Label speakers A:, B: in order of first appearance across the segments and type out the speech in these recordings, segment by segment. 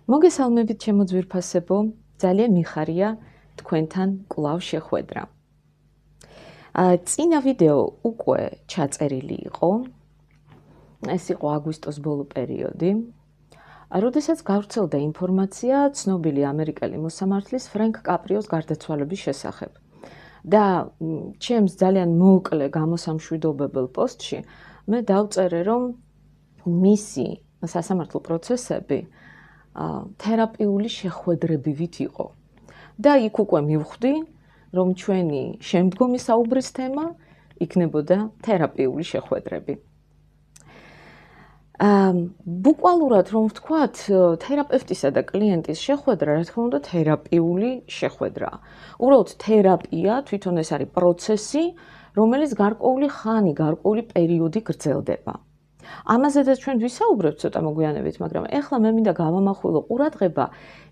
A: მოგესალმებით ჩემო ძვირფასებო, ძალიან მიხარია თქვენთან კვლავ შეხვედრა. წინა ვიდეო უკვე ჩაწერილი იყო. ეს იყო აგვისტოს ბოლო პერიოდი. როდესაც გავრცელდა ინფორმაცია ცნობილი ამერიკელი მოსამართლის ფრენკ კაპრიოს გარდაცვალების შესახებ. და ჩემს ძალიან მოუკლე გამოსამშვიდობებელ პოსტში მე დავწერე, რომ მისი სასამართლო პროცესები თერაპიული შეხვედრებივით იყო. და იქ უკვე მივხვდი, რომ ჩვენი შემდგომი საუბრის თემა იქნებოდა თერაპიული შეხვედრები. ბუკვალურად რომ ვთქვათ, თერაპევტისა და კლიენტის შეხვედრა, რა თქმა უნდა, თერაპიული შეხვედრაა. უბრალოდ თერაპია თვითონ ეს არის პროცესი, რომელიც გარკვეული ხანი, გარკვეული პერიოდი გრძელდება. ამაზედაც ჩვენ ვისაუბრებთ ცოტა მოგვიანებით, მაგრამ ეხლა მე მინდა გავამახვილო ყურადღება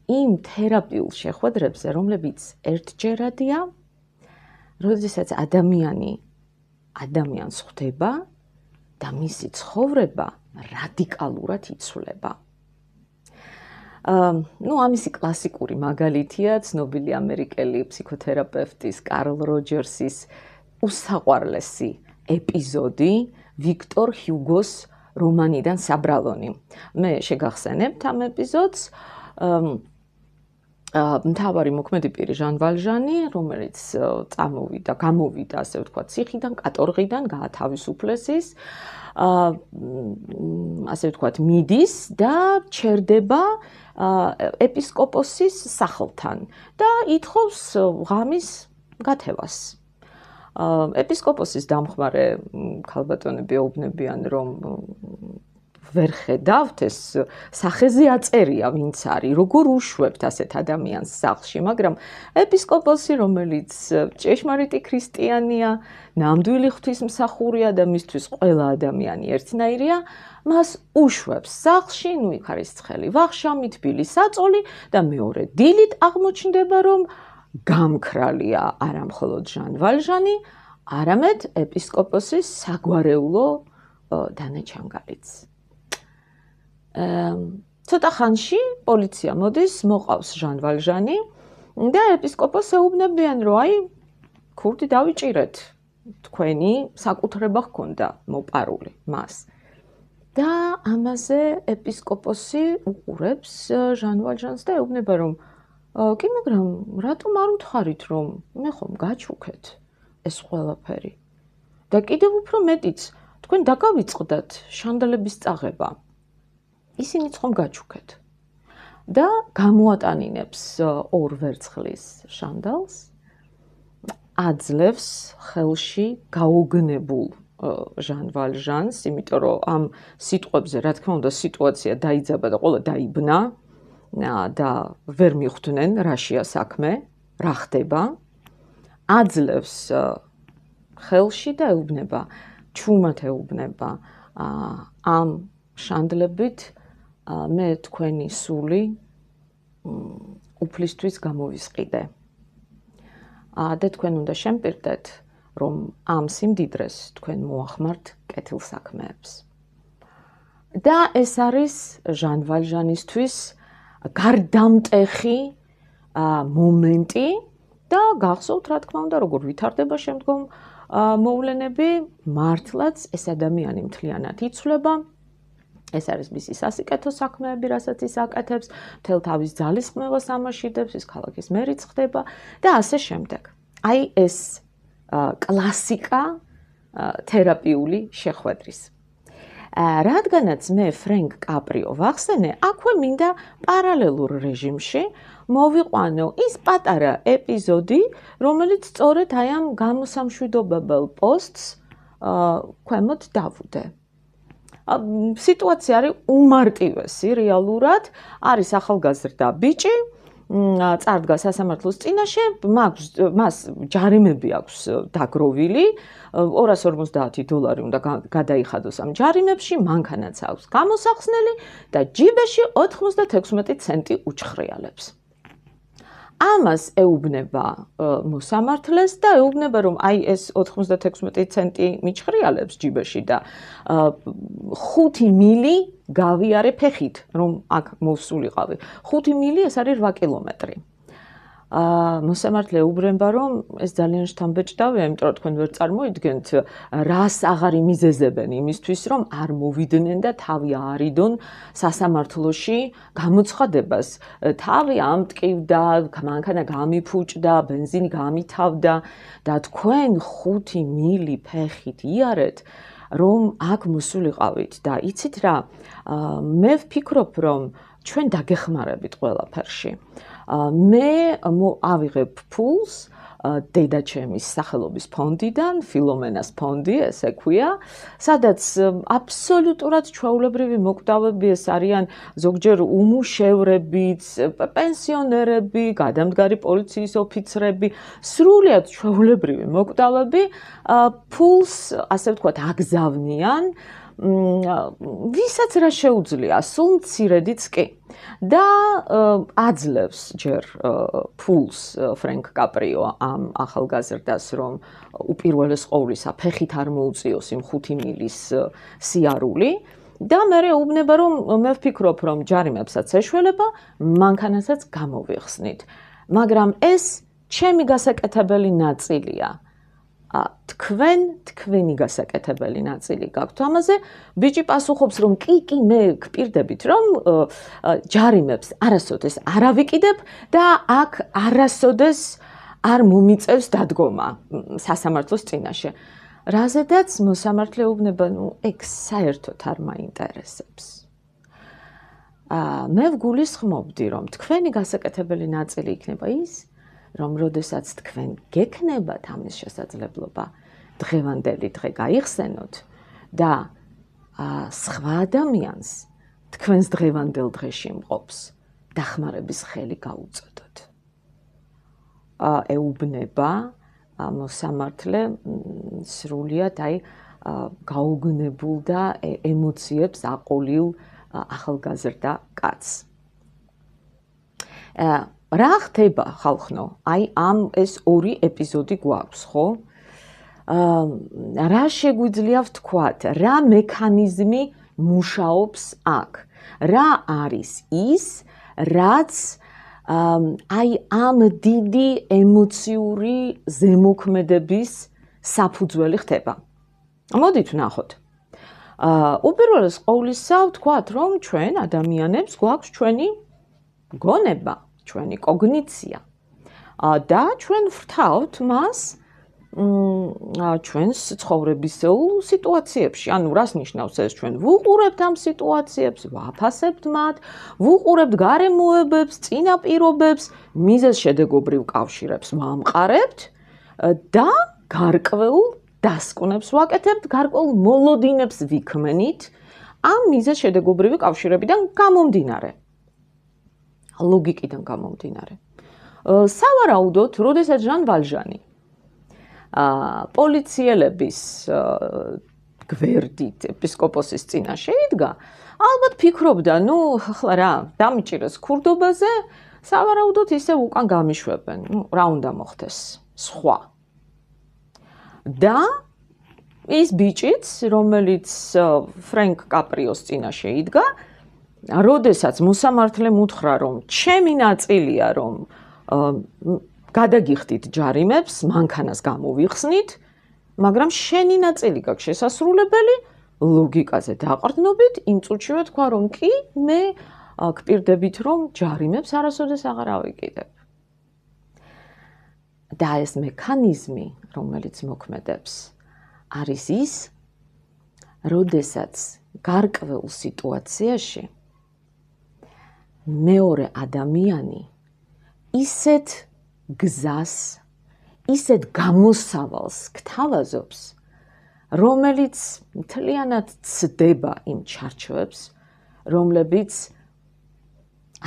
A: იმ თერაპიულ შეხვედრებზე, რომლებიც ერთჯერადია, როდესაც ადამიანს ხვდება და მისი ცხოვრება რადიკალურად იცვლება. ამისი კლასიკური მაგალითია ცნობილი ამერიკელი ფსიქოთერაპევტის კარლ როჯერსის უსაყვარლესი ეპიზოდი ვიქტორ ჰიუგოს რომანიდან საბრალონი. მე შეგახსენებთ ამ ეპიზოდს. მთავარი მოქმედი პირი ჟან ვალჟანი, რომელიც გამოვიდა, ასე ვთქვათ, ციხიდან, კატორღიდან, გაათავისუფლეს ის, ასე ვთქვათ, მიდის და ჩერდება ეპისკოპოსის სახლთან და ითხოვს ღამის გათევას. ეპისკოპოსის დამხმარე ქალბატონები ეუბნებიან, რომ ვერ ხედავთ ეს სახეზე აწერია, ვინც არის, როგორ უშვებთ ასეთ ადამიანს სახლში, მაგრამ ეპისკოპოსი, რომელიც ჭეშმარიტი ქრისტიანია, ნამდვილი ღვთისმსახურია და მისთვის ყველა ადამიანი ერთნაირია, მას უშვებს სახლში, იქ არის ცხელი ვახშამი, თბილი საწოლი და მეორე დილით აღმოჩნდება, რომ გამქრალია არა მხოლოდ ჟან ვალჟანი, არამედ ეპისკოპოსის საგვარეულო დანაჩანგალიც. ცოტა ხანში პოლიცია მოდის, მოყავს ჟან ვალჟანი და ეპისკოპოსს ეუბნებიან, რომ ქურდი დავიჭირეთ, თქვენი საკუთრება ჰქონდა მოპარული მას. და ამაზე ეპისკოპოსი უყურებს ჟან ვალჟანს და ეუბნება, რომ კი, მაგრამ რატომ არ უთხარით, რომ მე ხომ გაჩუქეთ ეს ყველაფერი? და კიდევ უფრო მეტიც, თქვენ დაგავიწყდათ შანდალების წაღება. ისინიც ხომ გაჩუქეთ. და გამოატანინებს ორ ვერცხლის შანდალს, აძლევს ხელში გაოგნებულ ჟან ვალჟანს, იმიტომ რომ ამ სიტყვებზე, რა თქმა უნდა, სიტუაცია დაიძაბა და ყველა დაიბნა. და ვერ მიხვდნენ რაშია საქმე, რა ხდება. აძლევს ხელში და ეუბნება, ჩუმად ეუბნება, ამ შანდლებით მე თქვენი სული უფლისთვის გამოვისყიდე. და თქვენ უნდა შემპირდეთ, რომ ამ სიმდიდრეს თქვენ მოახმართ კეთილსაქმეებს. და ეს არის ჟან ვალჟანისთვის გარდამტეხი მომენტი და გახსოვთ, რა თქმა უნდა, როგორ ვითარდება შემდგომ მოვლენები, მართლაც ეს ადამიანი მთლიანად იცვლება. ეს არის მისი სასიკეთო საქმეები, რასაც ის აკეთებს, მთელ თავის ძალისხმევას ამაშიდებს, ის ქალაქის მერიც ხდება და ასე შემდეგ. ეს კლასიკა თერაპიული შეხვედრის. რადგანაც მე ფრენკ კაპრიო ვახსენე, აქვე მინდა პარალელურ რეჟიმში მოვიყვანო ის პატარა ეპიზოდი, რომელიც სწორედ ამ გამოსამშვიდობებელ პოსტს ქვემოთ დავუდე. სიტუაცია არის უმარტივესი რეალურად, არის ახალგაზრდა ბიჭი, წარდგა სასამართლოს წინაშე, მას ჯარიმები აქვს დაგროვილი, $250 უნდა გადაიხადოს ამ ჯარიმებში, მანქანაც აქვს გამოსახსნელი და ჯიბეში 96 ცენტი უჩხრიალებს. ამას ეუბნება მოსამართლეს და ეუბნება, რომ ეს 96 ცენტი მიჩხრიალებს ჯიბეში და 5 მილი გავიარე ფეხით, რომ აქ მოვსულიყავი. 5 მილი ეს არის 8 კილომეტრი. მოსამართლე უბრუნდება, რომ ეს ძალიან შთამბეჭდავია, იმიტომ რომ თქვენ ვერ წარმოიდგენთ, რას აღარ იმიზეზებენ იმისთვის, რომ არ მოვიდნენ და თავი აარიდონ სასამართლოში გამოცხადებას. თავი ამტკივდა, მანქანა გამიფუჭდა, ბენზინი გამითავდა და თქვენ 5 მილი ფეხით იარეთ, რომ აქ მოსულიყავით და იცით რა, მე ვფიქრობ, რომ ჩვენ დაგეხმარებით ყველაფერში. მე ავიღებ ფულს დედაჩემის სახელობის ფონდიდან, ფილომენას ფონდი, ესე ქვია, სადაც აბსოლუტურად ჩვეულებრივი მოკვდავები ეს არიან ზოგჯერ უმუშევრებიც, პენსიონერები, გადამდგარი პოლიციის ოფიცრები, სრულიად ჩვეულებრივი მოკვდავები ფულს, ასე ვთქვათ, აგზავნიან ვისაც რა შეუძლია, სულ მცირედიც კი. და აძლევს ჯერ ფულს ფრენკ კაპრიო ამ ახალგაზრდას, რომ უპირველეს ყოვლისა ფეხით არ მოუწიოს იმ 5 მილის სიარული და მე ეუბნება, რომ მე ვფიქრობ, რომ ჯარიმებსაც ეშველება, მანქანასაც გამოვიხსნით. მაგრამ ეს ჩემი გასაკეთებელი ნაწილია. თქვენი გასაკეთებელი ნაწილი გაქვთ ამაზე. ბიჭი პასუხობს, რომ კი, მე გპირდებით, რომ ჯარიმებს არასოდეს არ ავიკიდებ და აქ არასოდეს არ მომიწევს დადგომა სასამართლოს წინაშე. რაზედაც მოსამართლე ეუბნება, ეგ საერთოდ არ მაინტერესებს. მე ვგულისხმობდი, რომ თქვენი გასაკეთებელი ნაწილი იქნება ის, რომ როდესაც თქვენ გექნებათ ამის შესაძლებლობა, დღევანდელი დღე გაიხსენოთ და სხვა ადამიანს თქვენს დღევანდელ დღეში მყოფს დახმარების ხელი გაუწოდოთ. ეუბნება მოსამართლე სრულიად გაუგნებულ და ემოციებს აყოლილ ახალგაზრდა კაცს. რა ხდება ხალხნო? ამ ეს 2 ეპიზოდი გვაქვს, ხო? რა შეგვიძლია ვთქვათ? რა მექანიზმი მუშაობს აქ? რა არის ის, რაც ამ დიდი ემოციური ზემოქმედების საფუძველი ხდება? მოდით ვნახოთ. უპირველეს ყოვლისა ვთქვათ, რომ ჩვენ ადამიანებს გვაქვს ჩვენი გონება, ჩვენი კოგნიცია და ჩვენ ვრთავთ მას ჩვენს ცხოვრებისეულ სიტუაციებში. ანუ რას ნიშნავს ეს? ჩვენ ვუყურებთ ამ სიტუაციებს, ვაფასებთ მათ, ვუყურებთ გარემოებებს, წინაპირობებს, მიზეზ-შედეგობრივ კავშირებს ვამყარებთ და გარკვეულ დასკვნებს ვაკეთებთ, გარკვეულ მოლოდინებს ვიქმნით ამ მიზეზ-შედეგობრივი კავშირებიდან გამომდინარე. ლოგიკიდან გამომდინარე. სავარაუდოდ, როდესაც ჟან ვალჟანი პოლიციელების გვერდით ეპისკოპოსის წინაშე იდგა, ალბათ ფიქრობდა, ახლა რა, დამიჭირეს ქურდობაზე, სავარაუდოდ ისევ უკან გამიშვებენ, რა უნდა მოხდეს, სხვა. და ის ბიჭიც, რომელიც ფრენკ კაპრიოს წინაშე იდგა, როდესაც მოსამართლემ უთხრა, რომ ჩემი ნაწილია, რომ გადაგიხდით ჯარიმებს, მანქანას გამოვიხსნით, მაგრამ შენი ნაწილი გაქვს შესასრულებელი, ლოგიკაზე დაყრდნობით, იმ წუთშივე თქვა, რომ კი, მე გპირდებით, რომ ჯარიმებს არასოდეს აღარ ავიკიდებ. და ეს მექანიზმი, რომელიც მოქმედებს, არის ის, როდესაც გარკვეულ სიტუაციაში მეორე ადამიანი ისეთ გზას, ისეთ გამოსავალს გთავაზობს, რომელიც მთლიანად ცდება იმ ჩარჩოებს, რომლებიც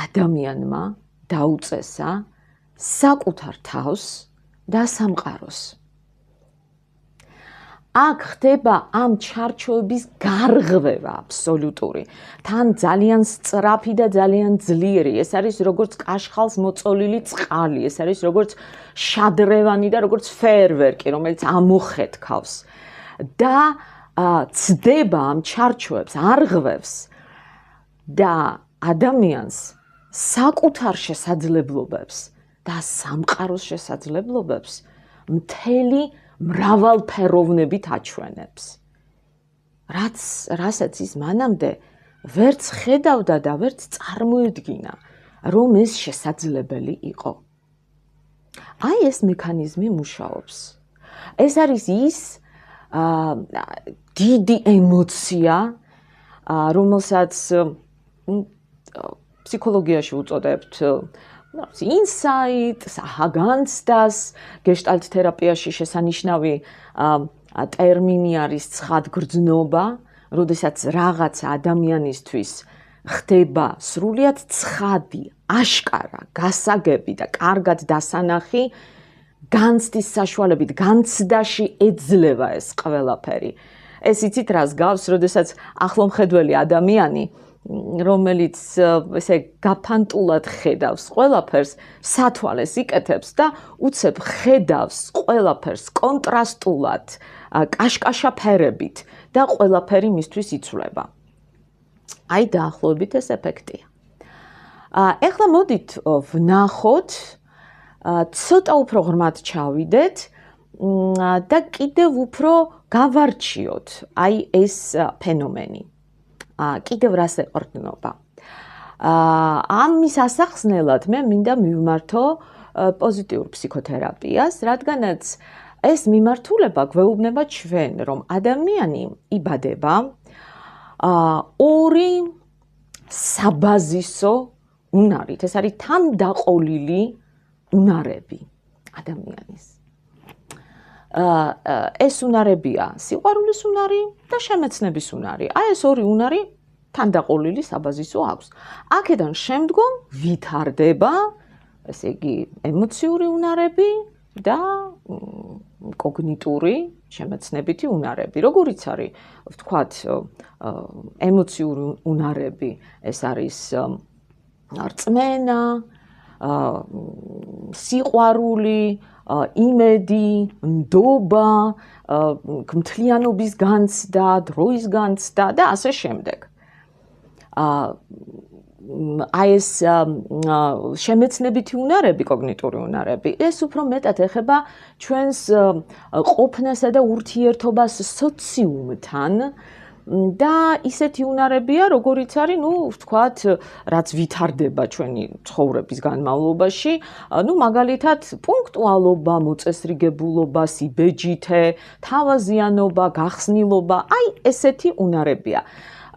A: ადამიანმა დაუწესა საკუთარ თავს და სამყაროს. აქ ხდება ამ ჩარჩოების გარღვევა აბსოლუტური. თან ძალიან სწრაფი და ძალიან ძლიერი. ეს არის როგორც კაშხალს მოწოლილი წყალი, ეს არის როგორც შადრევანი და როგორც ფეერვერკი, რომელიც ამოხეთქავს. და ცდება ამ ჩარჩოებს, არღვევს და ადამიანს საკუთარ შესაძლებლობებს და სამყაროს შესაძლებლობებს მთელი მრავალფეროვნებით აჩვენებს. რასაც ის მანამდე ვერც ხედავდა და ვერც წარმოედგინა, რომ ეს შესაძლებელი იყო. აი ეს მექანიზმი მუშაობს. ეს არის ის დიდი ემოცია, რომელსაც ფსიქოლოგიაში უწოდებთ ინსაიტს, ახაგანცდას, გეშტალტ თერაპიაში შესანიშნავი ტერმინი არის ცხადგრძნობა, როდესაც რაღაცა ადამიანისთვის ხდება სრულიად ცხადი, აშკარა, გასაგები და კარგად დასანახი განცდის საშუალებით, განცდაში ეძლევა ეს ყველაფერი. ეს იცით რას გავს, როდესაც ახლომხედველი ადამიანი, რომელიც ესე გაფანტულად ხედავს ყველაფერს, სათვალეს იკეთებს და უცებ ხედავს ყველაფერს კონტრასტულად, კაშკაშა ფერებით და ყველაფერი მისთვის იცვლება. აი დაახლოებით ეს ეფექტია. ეხლა მოდით ვნახოთ, ცოტა უფრო ღრმად ჩავიდეთ და კიდევ უფრო გავარჩიოთ აი ეს ფენომენი. კიდევ რას ეყრდნობა. ამის ასახსნელად მე მინდა მივმართო პოზიტიურ ფსიქოთერაპიას, რადგანაც ეს მიმართულება გვეუბნება ჩვენ, რომ ადამიანი იბადება ორი საბაზისო უნარით. ეს არის თანდაყოლილი უნარები ადამიანის. ეს უნარებია სიყვარულის უნარი და შემეცნების უნარი. აი ეს ორი უნარი თანდაყოლილი საბაზისო აქვს. აქედან შემდგომ ვითარდება, ესე იგი, ემოციური უნარები და კოგნიტური, შემეცნებითი უნარები. როგორიც არის, ვთქვათ, ემოციური უნარები, ეს არის რწმენა, სიყვარული, იმედი, ნდობა, მთლიანობის განცდა, დროის განცდა და ასე შემდეგ. აი ეს შემეცნებითი უნარები, კოგნიტური უნარები, ეს უფრო მეტად ეხება ჩვენს ყოფნასა და ურთიერთობას სოციუმთან და ისეთი უნარებია, როგორიც არის, ვთქვათ, რაც ვითარდება ჩვენი ცხოვრების განმავლობაში, მაგალითად, პუნქტუალობა, მოწესრიგებულობა, სიბეჯითე, თავაზიანობა, გახსნილობა, აი ესეთი უნარებია.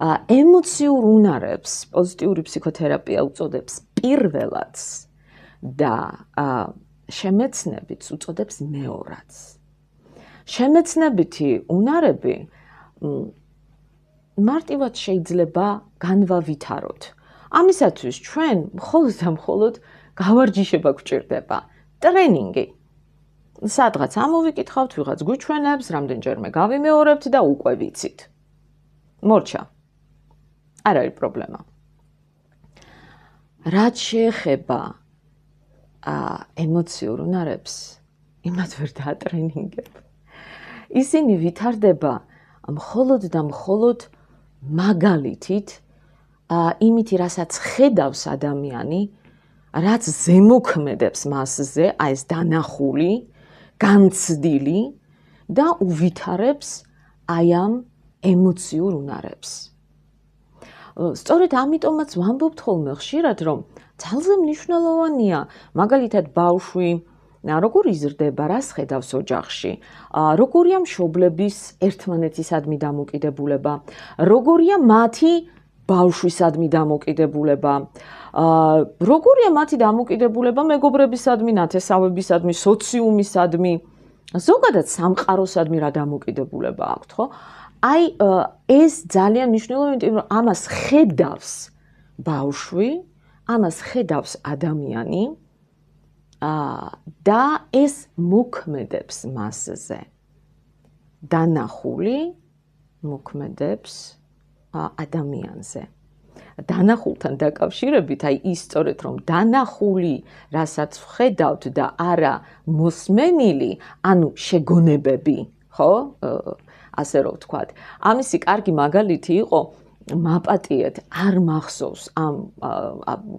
A: ემოციურ უნარებს პოზიტიური ფსიქოთერაპია უწოდებს პირველადს და შემეცნებითს უწოდებს მეორადს. შემეცნებითი უნარები მარტივად შეიძლება განვავითაროთ. ამისათვის ჩვენ მხოლოდ და მხოლოდ გავარჯიშება გვჭირდება. ტრენინგი. სადღაც ამოვიკითხავთ, ვიღაც გვიჩვენებს, რამდენჯერმე გავიმეორებთ და უკვე ვიცით. მორჩა. არ არის პრობლემა. რაც შეეხება ემოციურ უნარებს, იმათ ვერ დაატრენინგებ. ისინი ვითარდება მხოლოდ და მხოლოდ მაგალითით, იმითი, რასაც ხედავს ადამიანი, რაც ზემოქმედებს მასზე, აი ეს დანახული, განცდილი და უვითარებს აი ამ ემოციურ უნარებს. სწორედ ამიტომაც ვამბობთ ხოლმე ხშირად, რომ ძალზე მნიშვნელოვანია, მაგალითად ბავშვი როგორ იზრდება, რას ხედავს ოჯახში, როგორია მშობლების ერთმანეთისადმი დამოკიდებულება, როგორია მათი ბავშვისადმი დამოკიდებულება, როგორია მათი დამოკიდებულება მეგობრებისადმი, ნათესავებისადმი, სოციუმისადმი, ზოგადად სამყაროსადმი რა დამოკიდებულება აქვთ, ხო? აი ეს ძალიან მნიშვნელოვანია, რომ ამას ხედავს ბავშვი, ამას ხედავს ადამიანი და ეს მოქმედებს მასზე. დანახული მოქმედებს ადამიანზე. დანახულთან დაკავშირებით, აი ის სწორედ რომ დანახული, რასაც ვხედავთ და არა მოსმენილი, ანუ შეგონებები, ხო? ასე რომ ვთქვათ. ამისი კარგი მაგალითი იყო მაპატიეთ არ მახსოვს ამ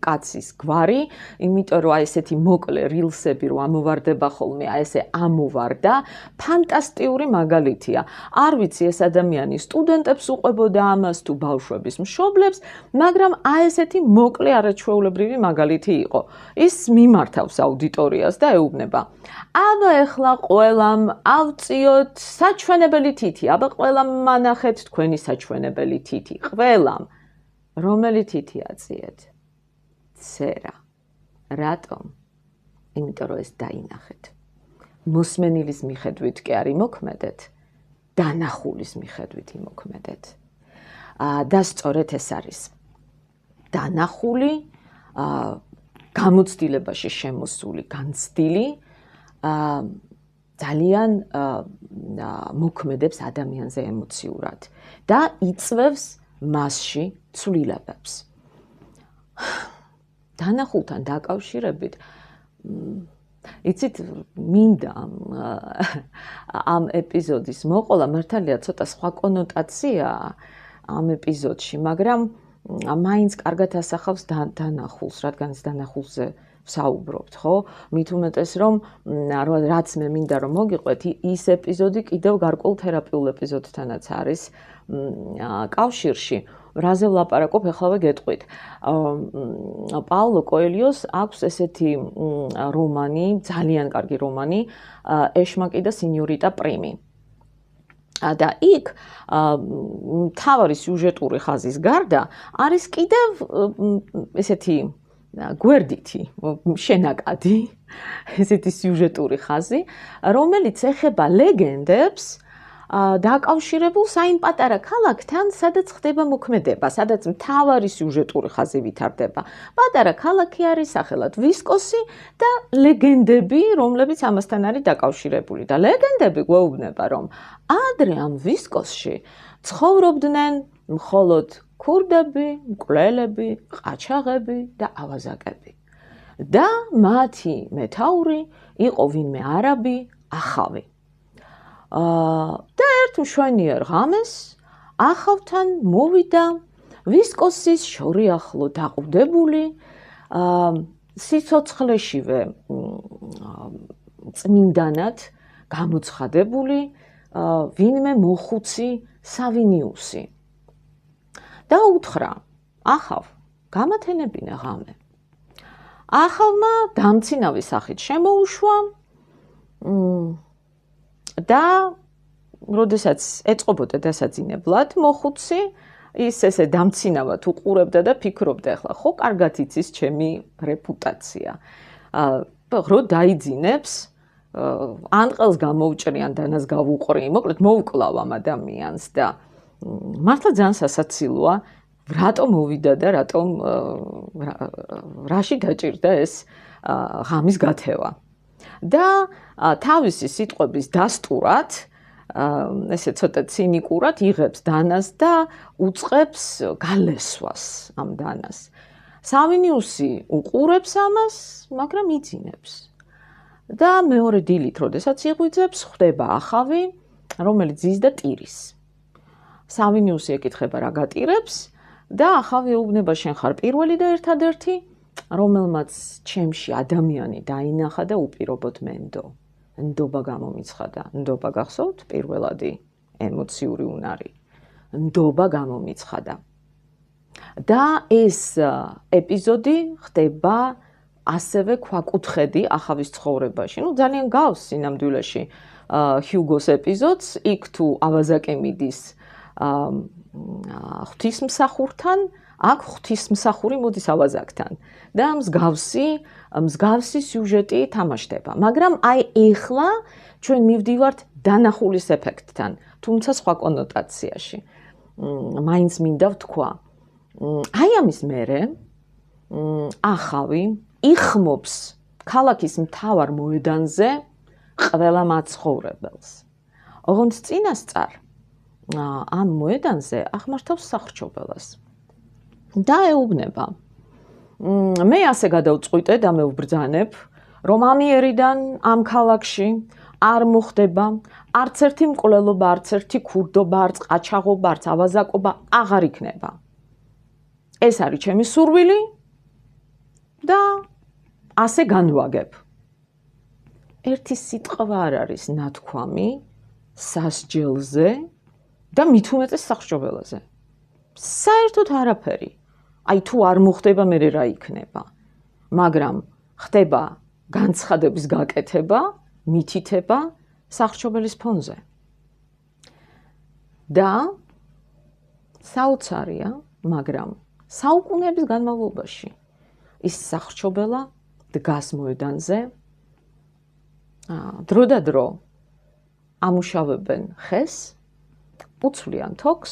A: კაცის გვარი, იმიტომ რომ აი ესეთი მოკლე rilsები რომ ამოვარდება ხოლმე, აი ესე ამოვარდა, ფანტასტიკური მაგალითია. არ ვიცი ეს ადამიანი სტუდენტებს უყვებოდა ამას თუ ბავშვების მშობლებს, მაგრამ აი ესეთი მოკლე არაჩვეულებრივი მაგალითი იყო. ის მიმართავს აუდიტორიას და ეუბნება: აბა ეხლა ყველამ ავწიოთ საჩვენებელი თითი, აბა ყველამ მანახეთ თქვენი საჩვენებელი თითი. ყველამ. რომელი თითი აწიეთ? ცერა. რატომ? იმიტომ რომ ეს დაინახეთ. მოსმენილის მიხედვით კი არ იმოქმედეთ, დანახულის მიხედვით იმოქმედეთ. და სწორედ ეს არის. დანახული, გამოცდილებაში შემოსული განცდილი, ძალიან მოქმედებს ადამიანზე ემოციურად და იწვევს მასში ცვლილებებს. დანახულთან დაკავშირებით იცით, მინდა ამ ეპიზოდის მოყოლა, მართალია ცოტა სხვა კონოტაციაა ამ ეპიზოდში, მაგრამ მაინც კარგად ასახავს დანახულს, რადგან ის დანახულზე ვსაუბრობთ, ხო? მით უმეტეს რომ რაც მე მინდა რომ მოგიყვეთ, ის ეპიზოდი კიდევ გარკვეულ თერაპიულ ეპიზოდთანაც არის კავშირში. რაზე ვლაპარაკობ, ეხლავე გეტყვით. პაულო კოელიოს აქვს ესეთი რომანი, ძალიან კარგი რომანი, ეშმაკი და სინიორიტა პრიმი. და იქ მთავარი სიუჟეტური ხაზის გარდა არის კიდევ ესეთი გვერდითი, შენაკადი, ესეთი სიუჟეტური ხაზი, რომელიც ეხება ლეგენდებს დაკავშირებულ საიმ პატარა ქალაქთან, სადაც ხდება მოქმედება, სადაც მთავარი სიუჟეტური ხაზი ვითარდება. პატარა ქალაქი არის სახელად ვისკოსი და ლეგენდები, რომლებიც ამასთან არის დაკავშირებული. და ლეგენდები გვეუბნება, რომ ადრე ამ ვისკოსში ცხოვრობდნენ მხოლოდ ქურდები, მკვლელები, ყაჩაღები და ავაზაკები. და მათი მეთაური იყო ვინმე არაბი, ახავი. და ერთ მშვენიერ ღამეს ახავთან მოვიდა ვისკოსის შორიახლო დაყუდებული, სიცოცხლეშივე წმინდანად გამოცხადებული ვინმე მოხუცი სავინიუსი. და უთხრა: ახავ, გამათენებინე ღამე. ახავმა დამცინავი სახით შემოუშვა და როდესაც ეწყობოდა დასაძინებლად მოხუცი, ის ესე დამცინავად უყურებდა და ფიქრობდა, ახლა ხო კარგად იცის ჩემი რეპუტაცია. რო დაიძინებს, ან ყელს გამოვჭრიან, დანას გავუყრი, მოკლედ მოუკლავ ამ ადამიანს და მართლა ძალიან სასაცილოა, რატომ მოვიდა და რატომ რაში დაჭირდა ეს ღამის გათევა. და თავისი სიტყვების დასტურად, ესე ცოტა ცინიკურად იღებს დანას და უწყებს გალესვას ამ დანას. სავინიუსი უყურებს ამას, მაგრამ იძინებს. და მეორე დილით, როდესაც იღვიძებს, ხვდება ახავი, რომელიც ზის და ტირის. სავინიუსი ეკითხება რა გატირებს და ახავი ეუბნება, შენ ხარ პირველი და ერთადერთი, რომელმაც ჩემში ადამიანი დაინახა და უპირობოდ მენდო. ნდობა გამომიცხადა. ნდობა გახსოვთ პირველადი ემოციური უნარი. ნდობა გამომიცხადა. და ეს ეპიზოდი ხდება ასევე ქვაკუთხედი ახავის ცხოვრებაში. ძალიან გავს სინამდვილეში ჰიუგოს ეპიზოდს, იქ თუ ავაზაკე მიდის ღვთისმსახურთან, აქ ღვთისმსახური მოდის ავაზაკთან. და მსგავსი სიუჟეტი თამაშდება. მაგრამ აი ეხლა ჩვენ მივდივართ დანახულის ეფექტთან, თუმცა სხვა კონოტაციაში. მაინც მინდა ვთქვა. აი ამის მერე ახავი იხმობს ქალაქის მთავარ მოედანზე ყველა მაცხოვრებელს. ოღონდ წინასწარ ამ მოედანზე აღმართავს სახრჩობელას. და ეუბნება: მე ასე გადავწყვიტე და მე ვბრძანებ, რომ ამიერიდან ამ ქალაქში არ მოხდება, არც ერთი მკვლელობა, არც ერთი ქურდობა, არც ყაჩაღობა, არც ავაზაკობა აღარ იქნება. ეს არის ჩემი სურვილი და ასე განვაგებ. ერთი სიტყვა არ არის ნათქვამი სასჯელზე და მით უმეტეს სახლ-შობელაზე. საერთოდ არაფერი. აი თუ არ მოხდება, მე რა იქნება. მაგრამ ხდება განცხადების გაკეთება, მითითება სახლ-შობელის ფონზე. და საოცარია, მაგრამ საუკუნეების განმავლობაში ის სახლ-შობელა დგას მოედანზე, დრო და დრო ამუშავებენ ხეს, უცვლიან თოქს,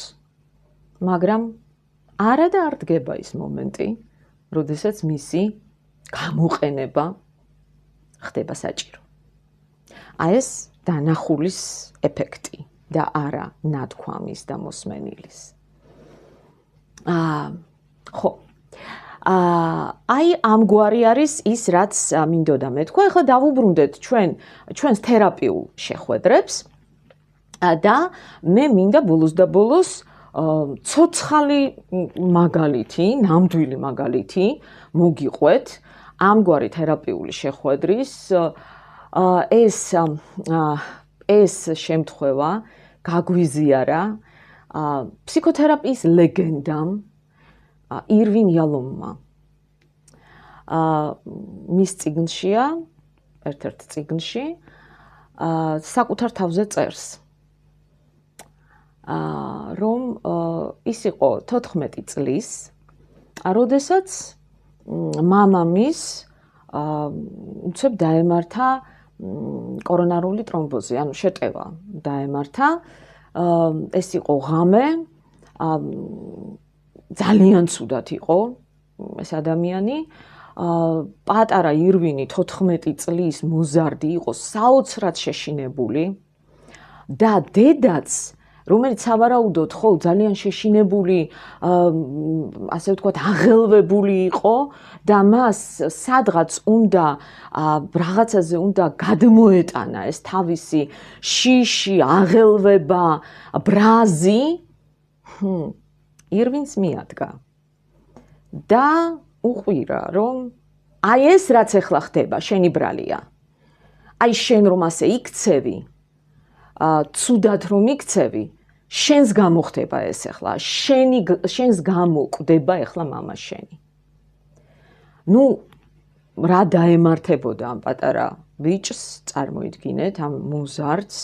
A: მაგრამ არა და არ დგება ის მომენტი, როდესაც მისი გამოყენება ხდება საჭირო. აი ეს დანახულის ეფექტი და არა ნათქვამის და მოსმენილის. ხო. აი ამგვარი არის ის, რაც მინდოდა მეთქვა. ახლა დავუბრუნდეთ ჩვენს თერაპიულ შეხვედრებს და მე მინდა ბოლოს და ბოლოს ცოცხალი მაგალითი, ნამდვილი მაგალითი მოგიყვეთ ამგვარი თერაპიული შეხვედრის ეს შემთხვევა გაგვიზიარა ფსიქოთერაპიის ლეგენდამ ირვინ იალომმა. მის წიგნშია, ერთ-ერთ წიგნში საკუთარ თავზე წერს, რომ ის იყო 14 წლის, როდესაც მამამის უცებ დაემართა კორონარული ტრომბოზი, ანუ შეტევა დაემართა. ეს იყო ღამე, ძალიან ცუდად იყო ეს ადამიანი. პატარა ირვინი 14 წლის მოზარდი იყო, საოცრად შეშინებული და დედაც, რომელიც სავარაუდოდ ხო ძალიან შეშინებული, ასე ვთქვათ, აღელვებული იყო და მას სადღაც უნდა რაღაცაზე უნდა გადმოეტანა ეს თავისი შიში, აღელვება, ბრაზი, ირვინს მიადგა და უყვირა, რომ აი ეს რაც ახლა ხდება, შენი ბრალია. აი შენ რომ ასე იქცევი, ცუდად რომ იქცევი, შენს გამო ხდება ეს ახლა, შენს გამო კვდება ახლა მამა შენი. ნუ რა დაემართებოდა ამ პატარა ბიჭს, წარმოიდგინეთ, ამ მოზარდს,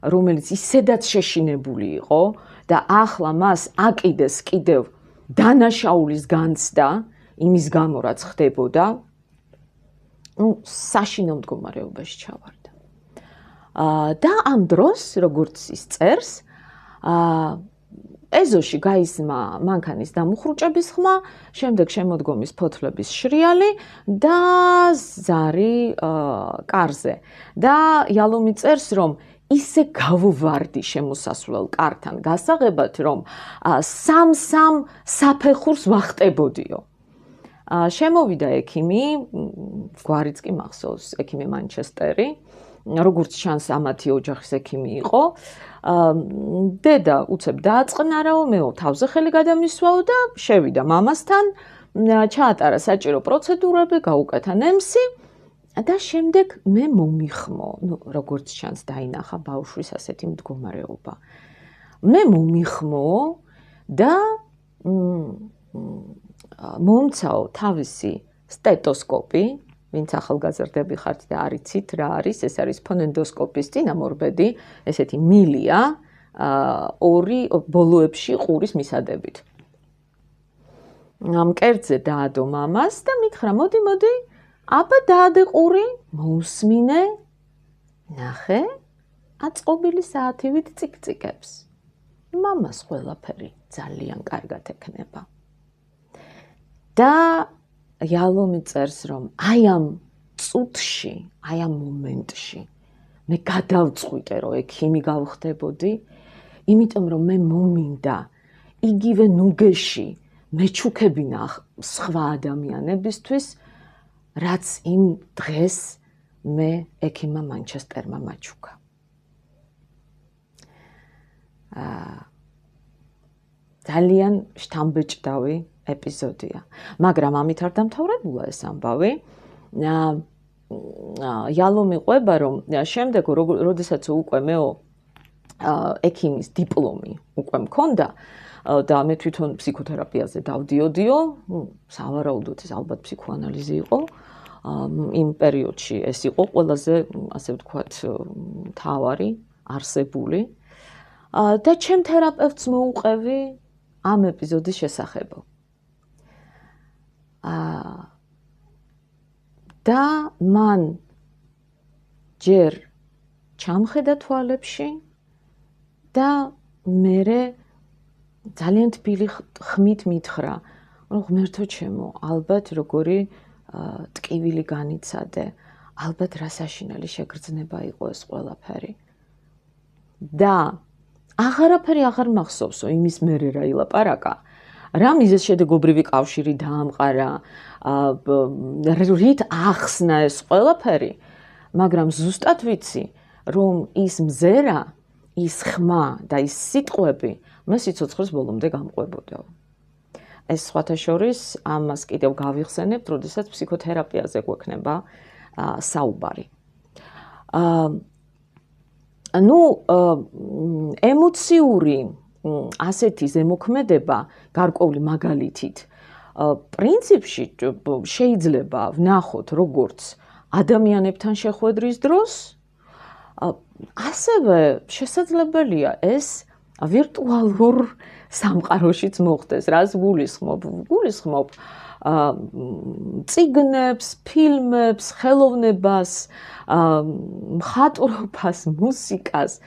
A: რომელიც ისედაც შეშინებული იყო და ახლა მას აკიდეს კიდევ დანაშაულის განცდა იმის გამო რაც ხდებოდა, საშინო მდგომარეობაში ჩავარდა. და ამ დროს, როგორც ის წერს, ეზოში გაისმა მანქანის დამუხრუჭების ხმა, შემდეგ შემოდგომის ფოთლების შრიალი და ზარი კარზე. და იალომი წერს, რომ ისე გავვარდი შემოსასვლელ კართან გასაღებად, რომ სამ საფეხურს ვახტებოდიო. შემოვიდა ექიმი, გვარიც კი მახსოვს, ექიმი მანჩესტერი, როგორც ჩანს ამათი ოჯახის ექიმი იყო. დედა უცებ დააწყნარაო, მეო თავზე ხელი გადამისვაო და შევიდა მამასთან, ჩაატარა საჭირო პროცედურები, გაუკეთა ნემსი და შემდეგ მე მომიხმო, როგორც ჩანს დაინახა ბავშვის ასეთი მდგომარეობა. მე მომიხმო და მომცაო თავისი სტეტოსკოპი, ვინც ახალგაზრდები ხართ და არიცით რა არის, ეს არის ფონენდოსკოპის წინამორბედი, ესეთი მილია, ორი ბოლოებში ყურის მისადებით. ამ კერძზე დაადო მამას და მითხრა, მოდი, აბა დაადე ყური, მოусმინე, ნახე, აწყობილი საათივით წიკწიკებს. მამას ყველაფერი ძალიან კარგად ექნება. და იალომი წერს, რომ აი ამ წუთში, აი ამ მომენტში მე გადავწყვიტე, რომ ექიმი გავხდებოდი, იმიტომ რომ მე მომინდა იგივე ნუგეში მეჩუქებინა სხვა ადამიანებისთვის, რაც იმ დღეს მე ექიმმა მანჩესტერმა მაჩუქა. ძალიან შთამბეჭდავი ეპიზოდია. მაგრამ ამით არ დამთავრებულა ეს ამბავი. იალო მიყვება, რომ შემდეგ, როდესაც უკვე მეო ექიმის დიპლომი უკვე მქონდა და მე თვითონ ფსიქოთერაპიაზე დავდიოდიო, სავარაუდოდ ეს ალბათ ფსიქოანალიზი იყო. იმ პერიოდში ეს იყო ყველაზე, ასე ვთქვათ, მთავარი, არსებული. და ჩემ თერაპევტს მოუყევი ამ ეპიზოდის შესახებ. და მან ჯერ ჩამხედა თვალებში და მერე ძალიან თბილი ხმით მითხრა, რომ ღმერთო ჩემო, ალბათ როგორი ტკივილი განიცადე, ალბათ რა საშინელი შეგრძნება იყო ეს ყველაფერი. და აღარაფერი აღარ მახსოვსო იმის მერე რა ილაპარაკა, რა მიზეზშედეგობრივი კავშირი დაამყარა, რით ახსნა ეს ყველაფერი, მაგრამ ზუსტად ვიცი, რომ ის მზერა, ის ხმა და ის სიტყვები მე სიცოცხლის ბოლომდე გამყვებოდა. ეს სხვათა შორის ამას კიდევ გავიხსენებთ, როდესაც ფსიქოთერაპიაზე გვექნება საუბარი. ემოციური ასეთი ზემოქმედება გარკვეული მაგალითით პრინციპში შეიძლება ვნახოთ როგორც ადამიანებთან შეხვედრის დროს, ასევე შესაძლებელია ეს ვირტუალურ სამყაროშიც მოხდეს. რას გულისხმობ? გულისხმობ წიგნებს, ფილმებს, ხელოვნებას, მხატვრობას, მუსიკას.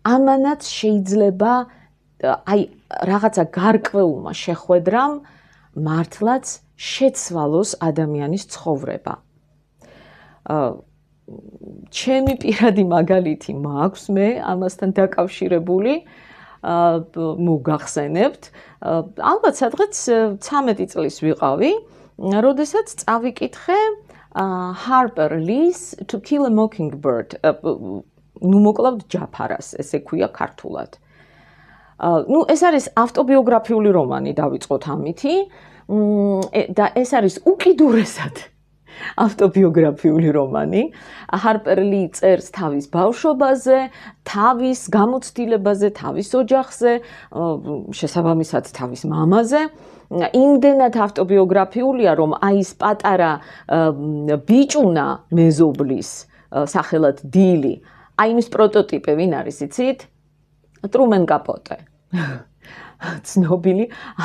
A: ამანაც შეიძლება აი რაღაცა გარკვეულმა შეხვედრამ მართლაც შეცვალოს ადამიანის ცხოვრება. ჩემი პირადი მაგალითი მაქვს მე ამასთან დაკავშირებული, მოგახსენებთ. ალბათ სადღაც 13 წლის ვიყავი, როდესაც წავიკითხე Harper Lee's To Kill a Mockingbird. ნუ მოკლავთ ჯაფარას, ესე ქვია ქართულად. ეს არის ავტობიოგრაფიული რომანი, დავიწყოთ ამითი. და ეს არის უკიდურესად ავტობიოგრაფიული რომანი. Harper Lee წერს თავის ბავშვობაზე, თავის გამოცდილებაზე, თავის ოჯახზე, შესაბამისად თავის მამაზე. იმდენად ავტობიოგრაფიულია, რომ აი ეს პატარა ბიჭუნა მეზობლის სახელად დილი, აი იმის პროტოტიპი ვინ არის, იცით? ტრუმენ კაპოტე. ცნობილი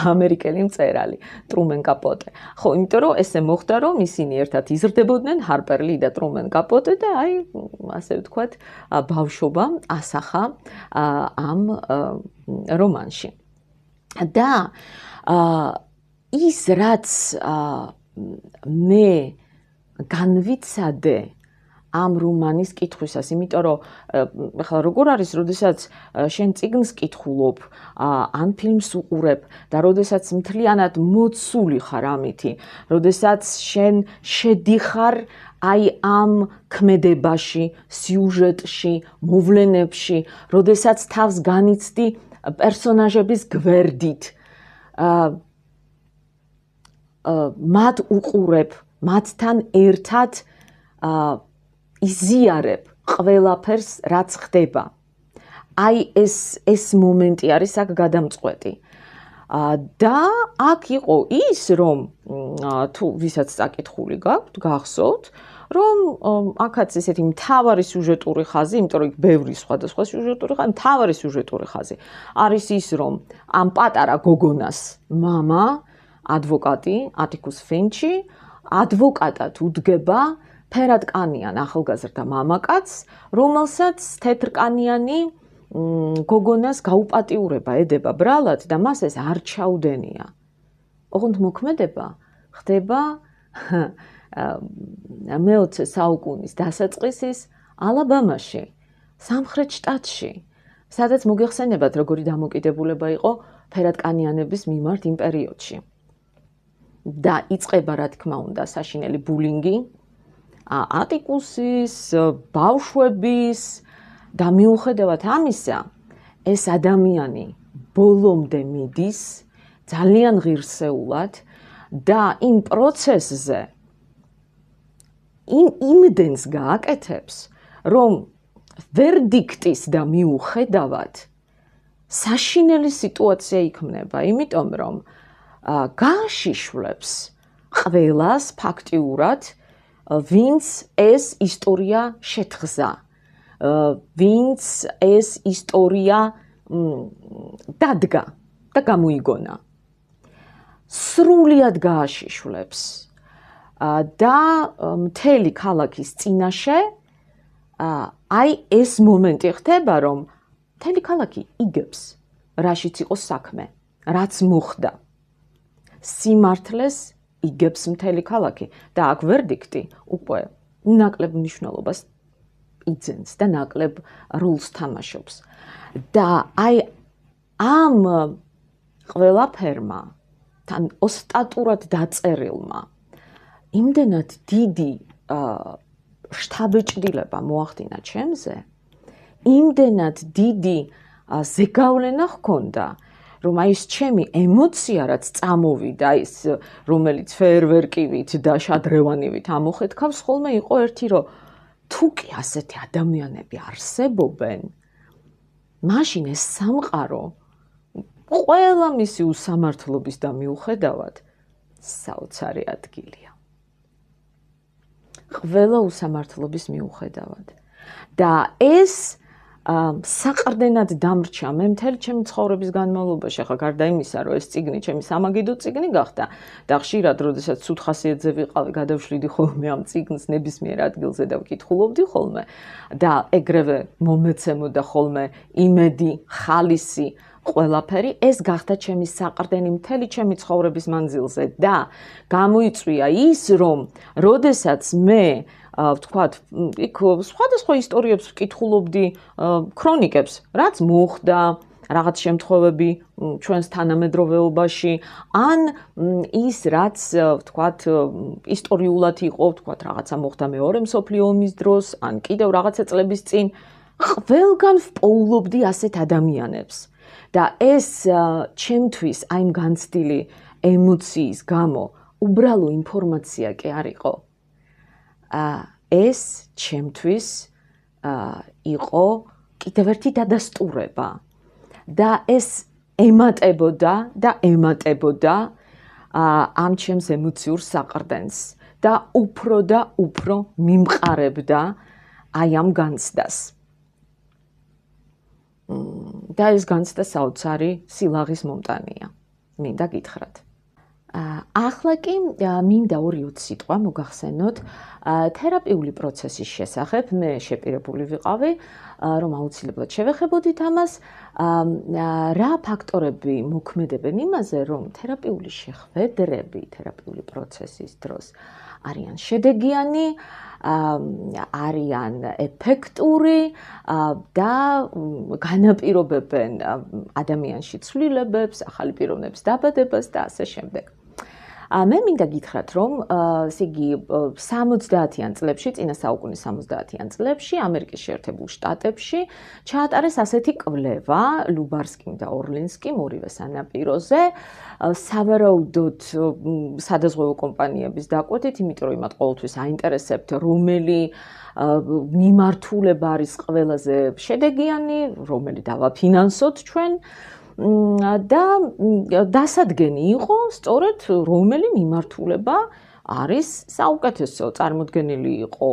A: ამერიკელი მწერალი, ტრუმენ კაპოტე. ხო, იმიტომ რომ ესე მოხდა, რომ ისინი ერთად იზრდებოდნენ, Harper Lee და ტრუმენ კაპოტე და აი, ასე ვთქვათ, ბავშვობა ასახა ამ რომანში. და ის რაც მე განვიცადე ამ რომანის კითხვისას, იმიტომ რომ ახლა როგორ არის, როდესაც შენ წიგნს კითხულობ, ან ფილმს უყურებ და როდესაც მთლიანად მოცული ხარ ამითი, როდესაც შენ შედიხარ აი ამ ქმედებაში, სიუჟეტში, მოვლენებში, როდესაც თავს განიცდი პერსონაჟების გვერდით, მათ უყურებ, მათთან ერთად იზიარებ ყველაფერს, რაც ხდება. აი ეს მომენტი არის აქ გადამწყვეტი. და აქ იყო ის, რომ თუ ვისაც წაკითხული გაქვთ, გახსოვთ, რომ აქაც ესეთი მთავარი სიუჟეტური ხაზი, იმიტომ რომ იქ ბევრი სხვადასხვა სიუჟეტური ხაზი, მთავარი სიუჟეტური ხაზი არის ის, რომ ამ პატარა გოგონას მამა, ადვოკატი, ატიკუს ფინჩი, ადვოკატად უდგება ფერადკანიან ახალგაზრდა მამაკაცს, რომელსაც თეთრკანიანი გოგონას გაუპატიურება ედება ბრალად და მას ეს არ ჩაუდენია. ოღონდ მოქმედება ხდება მე-20 საუკუნის დასაწყისის ალაბამაში, სამხრეთ შტატში, სადაც მოგეხსენებათ, როგორი დამოკიდებულება იყო ფერადკანიანების მიმართ იმ პერიოდში. და იწყება, რა თქმა უნდა, საშინელი ბულინგი, ატიკუსის, ბავშვების და მიუხედავად ამისა, ეს ადამიანი ბოლომდე მიდის ძალიან ღირსეულად და იმ პროცესზე იმდენს გააკეთებს, რომ ვერდიქტის და მიუხედავად საშინელი სიტუაცია იქმნება, იმიტომ რომ გააშიშვლებს ყველას ფაქტიურად, ვინც ეს ისტორია შეთხზა, ვინც ეს ისტორია დადგა და გამოიგონა. სრულიად გააშიშვლებს და მთელი ქალაქის წინაშე აი ეს მომენტი ხდება, რომ მთელი ქალაქი იგებს, რაშიც იყო საქმე, რაც მოხდა. სიმართლეს იგებს მთელი ქალაქი და აქ ვერდიქტი უკვე ნაკლებ მნიშვნელობას იძენს და ნაკლებ როლს თამაშობს. და აი ამ ყველაფერმა თან ოსტატურად დაწერილმა იმდენად დიდი შთაბეჭდილება მოახდინა ჩემზე, იმდენად დიდი ზეგავლენა ჰქონდა, რომ აი ეს ჩემი ემოცია, რაც წამოვიდა, ის რომელიც ფეერვერკივით და შადრევანივით ამოხეთქავს, ხოლმე იყო ერთი, რომ თუ კი ასეთი ადამიანები არსებობენ, მაშინ ეს სამყარო ყველა მისი უსამართლობის და მიუხედავად საოცარი ადგილია. ყველა უსამართლობის მიუხედავად. და ეს საყრდენად დამრჩა მე მთელი ჩემი ცხოვრების განმავლობაში, ახლა გარდა იმისა, რომ ეს წიგნი ჩემი სამაგიდო წიგნი გახდა და ხშირად, როდესაც ცუდ ხასიათზე ვიყავი, გადავშვიდი ხოლმე ამ წიგნს ნებისმიერ ადგილზე და ვკითხულობდი ხოლმე და ეგრევე მომეცემოდა ხოლმე იმედი, ხალისი, ყველაფერი, ეს გახდა ჩემი საყრდენი მთელი ჩემი ცხოვრების მანძილზე და გამოიწვია ის, რომ როდესაც მე ვთქვათ, იქ სხვადასხვა ისტორიებს ვკითხულობდი, ქრონიკებს, რაც მოხდა, რაღაც შემთხვევები ჩვენს თანამედროვეობაში, ან ის, რაც ვთქვათ, ისტორიულად იყო, ვთქვათ, რაღაცა მოხდა მეორე მსოფლიო ომის დროს, ან კიდევ რაღაცა წლების წინ, ყველგან ვპოულობდი ასეთ ადამიანებს. და ეს ჩემთვის აი იმ განცდილი ემოციის გამო უბრალო ინფორმაცია კი არ იყო. ეს ჩემთვის იყო კიდევ ერთი დადასტურება და ეს ემატებოდა ამ ჩემს ემოციურ საყრდენს და უფრო მიმყარებდა აი ამ განცდას. და ეს განცდა საოცარი სილაღის მომტანია. მინდა გითხრათ. ახლა კი მინდა 2 სიტყვა მოგახსენოთ თერაპიული პროცესის შესახებ. მე შეპირებული ვიყავი, რომ აუცილებლად შევეხებოდით ამას, რა ფაქტორები მოქმედებენ იმაზე, რომ თერაპიული შეხვედრები თერაპიული პროცესის დროს არიან შედეგიანი, არიან ეფექტური და განაპირობებენ ადამიანში ცვლილებებს, ახალი პიროვნების დაბადებას და ასე შემდეგ. მე მინდა გითხრათ, რომ ესე იგი 70-იან წლებში, წინა საუკუნის 70-იან წლებში ამერიკის შეერთებულ შტატებში ჩაატარეს ასეთი კვლევა ლუბარსკიმ და ორლინსკიმ ორივე სანაპიროზე, სავარაუდოდ სადაზღვევო კომპანიების დაკვეთით, იმიტომ რომ მათ ყოველთვის აინტერესებთ, რომელი მიმართულება არის ყველაზე შედეგიანი, რომელი დავაფინანსოთ ჩვენ. და დასადგენი იყო სწორედ რომელი მიმართულება არის საუკეთესო. წარმოდგენილი იყო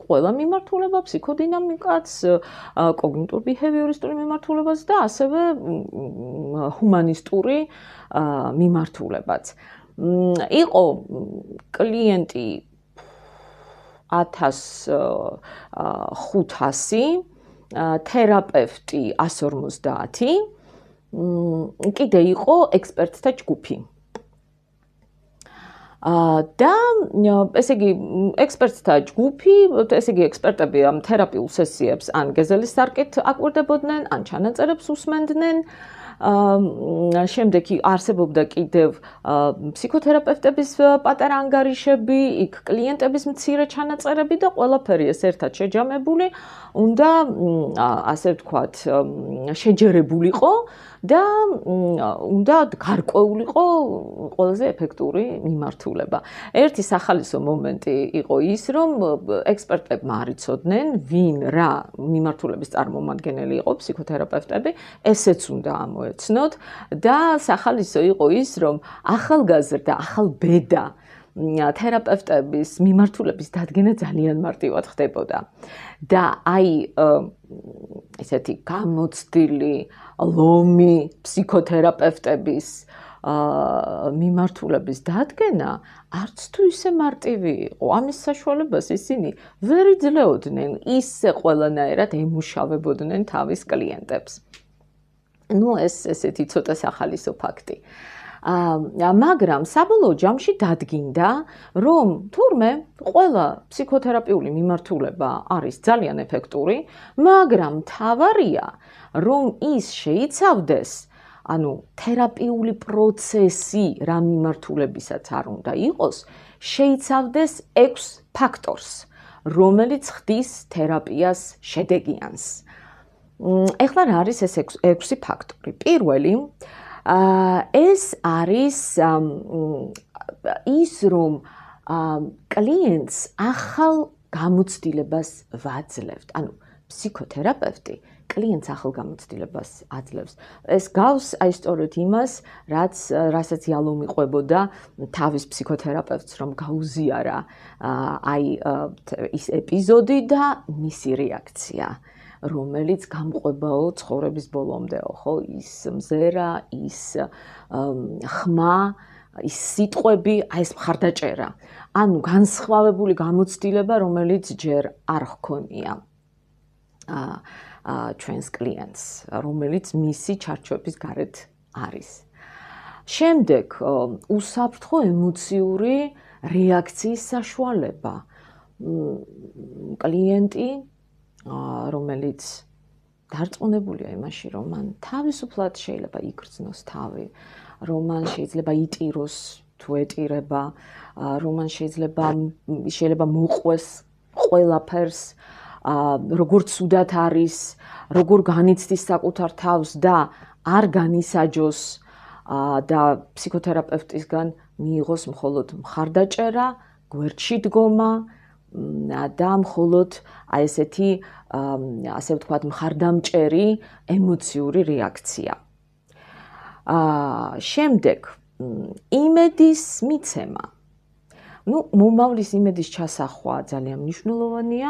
A: ყველა მიმართულება, ფსიქოდინამიკაც, კოგნიტურ-ბიჰევიორისტული მიმართულებაც და ასევე ჰუმანისტური მიმართულებაც. იყო კლიენტი 1500, თერაპევტი 150, კიდე იყო ექსპერტთა ჯგუფი. და ესე იგი ექსპერტთა ჯგუფი, ესე იგი ექსპერტები ამ თერაპიულ სესიებს ან გეზელის სარკით აკვირდებოდნენ, ან ჩანაწერებს უსმენდნენ შემდეგ არსებობდა კიდევ ფსიქოთერაპევტების პატარა ანგარიშები, იქ კლიენტების მცირე ჩანაწერები და ყველაფერი ეს ერთად შეჯამებული უნდა ასე ვთქვათ შეჯერებულიყო და უნდა გარკვეულიყო ყველაზე ეფექტური მიმართულება. ერთი სახალისო მომენტი იყო ის, რომ ექსპერტებმა არ იცოდნენ, ვინ რა მიმართულების წარმომადგენელი იყო ფსიქოთერაპევტები, ესეც უნდა ამოეცნოთ და სახალისო იყო ის, რომ ახალგაზრდა, ახალ ბედა თერაპევტების მიმართულების დადგენა ძალიან მარტივად ხდებოდა. და აი ესეთი გამოცდილი ლომი ფსიქოთერაპევტების მიმართულების დადგენა არც თუ ისე მარტივი იყო. ამის საშუალებას ისინი ვერ იძლეოდნენ ისე ყველანაირად ემუშავებოდნენ თავის კლიენტებს. ეს ესეთი ცოტა სახალისო ფაქტი. მაგრამ საბოლოო ჯამში დადგინდა, რომ თურმე ყველა ფსიქოთერაპიული მიმართულება არის ძალიან ეფექტური, მაგრამ მთავარია, რომ ის შეიცავდეს, ანუ თერაპიული პროცესი რა მიმართულებისაც არ უნდა იყოს, შეიცავდეს 6 ფაქტორს, რომელიც ხდის თერაპიას შედეგიანს. ეხლა რა არის ეს 6 ფაქტორი? პირველი ეს არის ის, რომ კლიენტს ახალ გამოცდილებას ვაძლევთ. ანუ ფსიქოთერაპევტი კლიენტს ახალ გამოცდილებას აძლევს. ეს გავს აი სწორედ იმას, რასაც იალომი ყვებოდა თავის ფსიქოთერაპევტს, რომ გაუზიარა აი ის ეპიზოდი და მისი რეაქცია. რომელიც გამყვებაო ცხოვრების ბოლომდეო, ხო, ის მზერა, ის ხმა, ის სიტყვები, აი ეს მხარდაჭერა. ანუ განსხვავებული გამოცდილება, რომელიც ჯერ არ ჰქონია ჩვენს კლიენტს, რომელიც მისი ჩარჩოების გარეთ არის. შემდეგ უსაფრთხო ემოციური რეაქციის საშუალება. კლიენტი რომელიც დარწმუნებულია იმაში, რომ მან თავისუფლად შეიძლება იგრძნოს თავი, რომ მან შეიძლება იტიროს თუ ეტირება, რომ მან შეიძლება მოყვეს ყველაფერს, როგორ ცუდად არის, როგორ განიცდის საკუთარ თავს და არ განისაჯოს და ფსიქოთერაპევტისგან მიიღოს მხოლოდ მხარდაჭერა, გვერდში დგომა და მხოლოდ აი ესეთი ასე ვთქვათ მხარდამჭერი ემოციური რეაქცია. შემდეგ იმედის მიცემა. მომავლის იმედის ჩასახვა ძალიან მნიშვნელოვანია,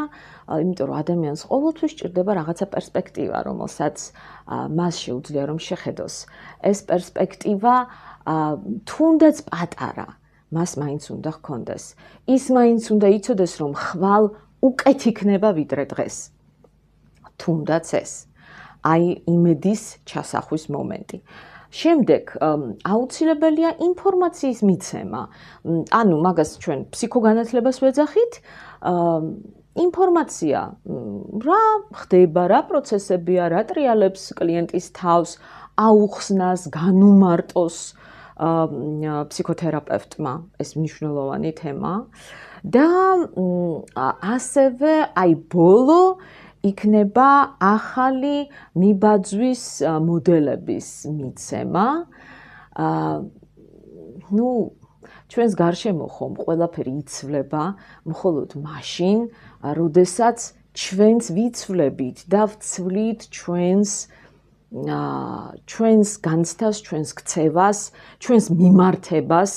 A: იმიტომ რომ ადამიანს ყოველთვის სჭირდება რაღაცა პერსპექტივა, რომელსაც მას შეუძლია რომ შეხედოს. ეს პერსპექტივა თუნდაც პატარა მას მაინც უნდა ჰქონდეს. ის მაინც უნდა იცოდეს, რომ ხვალ უკეთ იქნება ვიდრე დღეს. თუნდაც ეს. აი იმედის ჩასახვის მომენტი. შემდეგ აუცილებელია ინფორმაციის მიცემა. ანუ მაგას ჩვენ ფსიქოგანათლებას ვეძახით. ინფორმაცია რა ხდება, რა პროცესებია, რა ტრიალებს კლიენტის თავს, აუხსნას, განუმარტოს ფსიქოთერაპევტმა, ეს მნიშვნელოვანი თემა და ასევე აი ბოლო იქნება ახალი მიბაძვის მოდელების მიცემა. ჩვენს გარშემო ხომ ყველაფერი იცვლება მხოლოდ მაშინ, როდესაც ჩვენც ვიცვლებით და ვცვლით ჩვენს განცდას, ჩვენს ქცევას, ჩვენს მიმართებას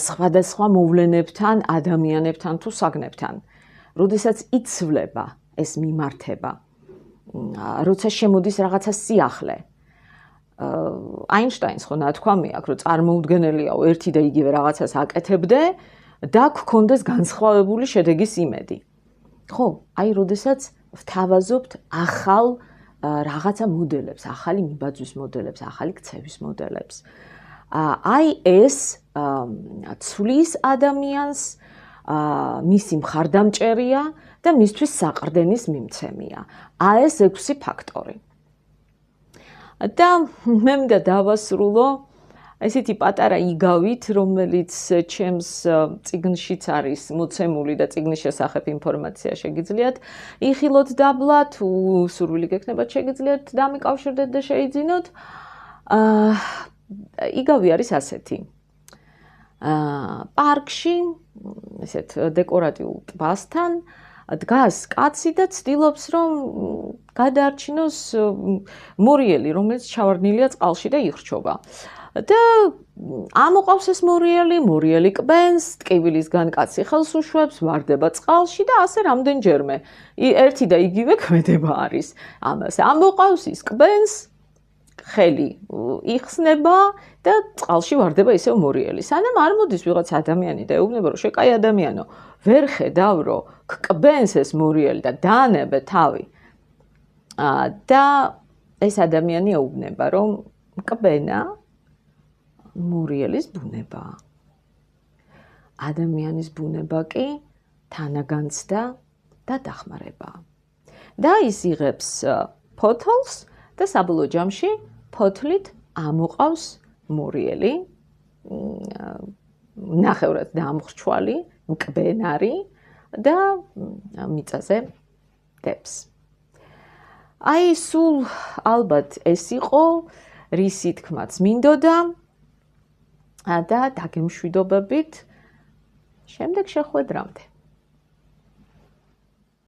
A: სხვადასხვა მოვლენებთან, ადამიანებთან თუ საგნებთან. როდესაც იცვლება ეს მიმართება, როცა შემოდის რაღაცა სიახლე. აინშტაინს ხო ნათქვამი აქვს, რომ წარმოუდგენელიაო ერთი და იგივე რაღაცას აკეთებდე და გქონდეს განსხვავებული შედეგის იმედი. ხო, აი როდესაც ვთავაზობთ ახალ რაღაცა მოდელებს, ახალი მიბაძვის მოდელებს, ახალი ქცევის მოდელებს. აი ეს ცვლის ადამიანს, მისი მხარდამჭერია და მისთვის საყრდენის მიმცემია. ეს 6 ფაქტორი. და მე მინდა დავასრულო ესეთი პატარა იგავით, რომელიც ჩემს წიგნშიც არის მოცემული და წიგნის შესახებ ინფორმაცია შეგიძლიათ იხილოთ დაბლა, თუ სურვილი გექნებათ შეგიძლიათ დამიკავშირდეთ და შეიძინოთ. იგავი არის ასეთი. პარკში, ესეთ დეკორატიულ ტბასთან დგას კაცი და ცდილობს, რომ გადაარჩინოს მორიელი, რომელიც ჩავარდნილია წყალში და იხრჩობა. და ამოყავს ეს მორიელი კბენს, ტკივილისგან კაცი ხელს უშვებს, ვარდება წყალში და ასე რამდენჯერმე. ერთი და იგივე ქმედება არის. ამას ამოყავს, ის კბენს, ხელი იხსნება და წყალში ვარდება ისევ მორიელი. სანამ არ მოდის ვიღაც ადამიანი და ეუბნება, რომ შეკაი ადამიანო, ვერ ხედავ, რომ კბენს ეს მორიელი და დაანებე თავი. და ეს ადამიანი ეუბნება, რომ კბენა მორიელის ბუნებაა. ადამიანის ბუნება კი თანაგანცდა და დახმარებაა. და ის იღებს ფოთოლს და საბოლოო ჯამში ფოთლით ამოყავს მორიელი, ნახევრად დამხრჩვალი, მკბენარი და მიწაზე დებს. აი სულ ალბათ ეს იყო, რისი თქმაც მინდოდა და დაგემშვიდობებით შემდეგ შეხვედრამდე.